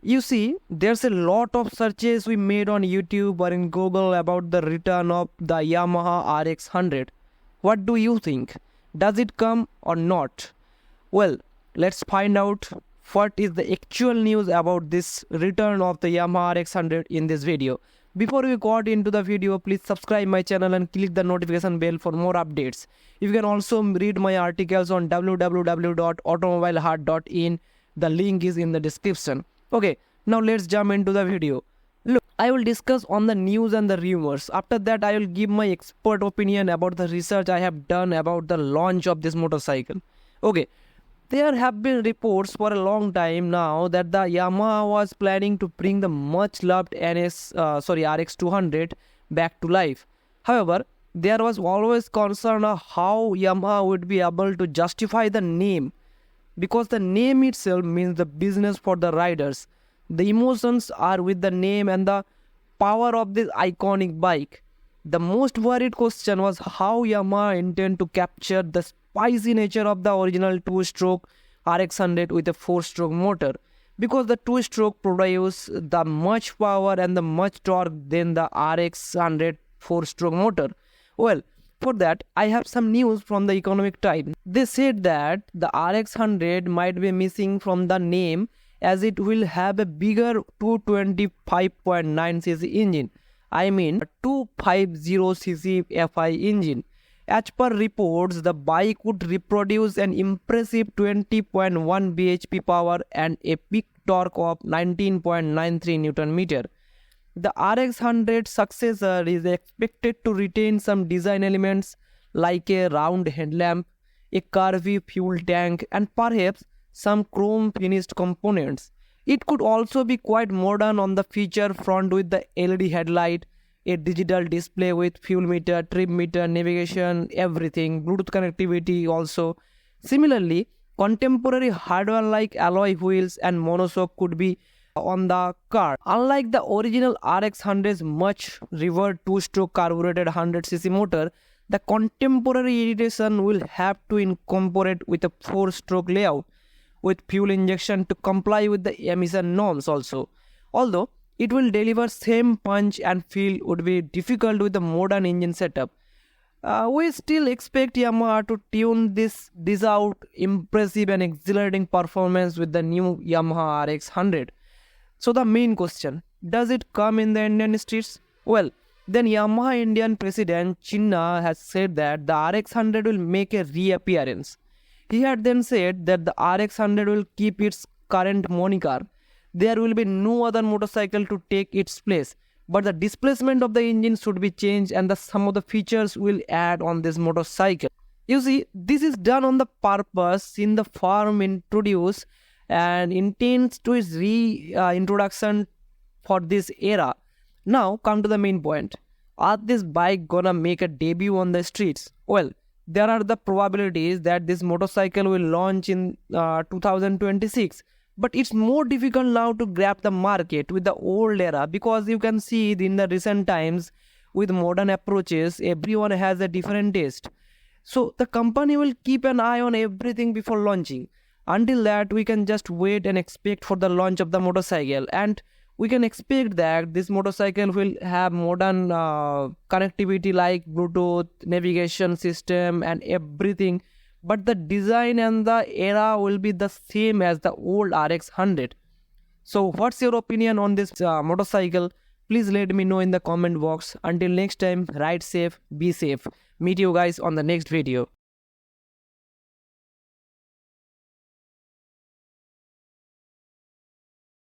You see, there's a lot of searches we made on YouTube or in Google about the return of the Yamaha RX100. What do you think? Does it come or not? Well, let's find out what is the actual news about this return of the Yamaha RX100 in this video. Before we got into the video, please subscribe my channel and click the notification bell for more updates. You can also read my articles on www.automobileheart.in. The link is in the description. Okay, now let's jump into the video. Look, I will discuss on the news and the rumors. After that, I will give my expert opinion about the research I have done about the launch of this motorcycle. Okay, there have been reports for a long time now that the Yamaha was planning to bring the much loved RX200 back to life. However, there was always concern of how Yamaha would be able to justify the name, because the name itself means the business for the riders. The emotions are with the name and the power of this iconic bike. The most worried question was how Yamaha intend to capture the spicy nature of the original 2-stroke RX100 with a 4-stroke motor, because the 2-stroke produce the much power and the much torque than the RX100 4-stroke motor. Well, for that, I have some news from the Economic Times. They said that the RX100 might be missing from the name as it will have a bigger 225.9cc engine. I mean, a 250cc FI engine. As per reports, the bike would reproduce an impressive 20.1 bhp power and a peak torque of 19.93 Nm. The RX100 successor is expected to retain some design elements like a round headlamp, a curvy fuel tank, and perhaps some chrome finished components. It could also be quite modern on the feature front with the LED headlight, a digital display with fuel meter, trip meter, navigation, everything, Bluetooth connectivity also. Similarly, contemporary hardware like alloy wheels and monoshock could be on the car. Unlike the original RX100's much revered 2-stroke carbureted 100cc motor, the contemporary edition will have to incorporate with a 4-stroke layout with fuel injection to comply with the emission norms also. Although it will deliver same punch and feel would be difficult with the modern engine setup. We still expect Yamaha to tune this out impressive and exhilarating performance with the new Yamaha RX100. So the main question, does it come in the Indian streets? Well, then Yamaha Indian President Chinna has said that the RX100 will make a reappearance. He had then said that the RX100 will keep its current moniker. There will be no other motorcycle to take its place, but the displacement of the engine should be changed and some of the features will add on this motorcycle. You see, this is done on the purpose in the form introduced and intends to its reintroduction for this era. Now come to the main point. Are this bike gonna make a debut on the streets? Well, there are the probabilities that this motorcycle will launch in 2026. But it's more difficult now to grab the market with the old era, because you can see in the recent times with modern approaches, everyone has a different taste. So the company will keep an eye on everything before launching. Until that, we can just wait and expect for the launch of the motorcycle, and we can expect that this motorcycle will have modern connectivity like Bluetooth, navigation system and everything, but the design and the era will be the same as the old RX100. So what's your opinion on this motorcycle? Please let me know in the comment box. Until next time, ride safe, be safe. Meet you guys on the next video.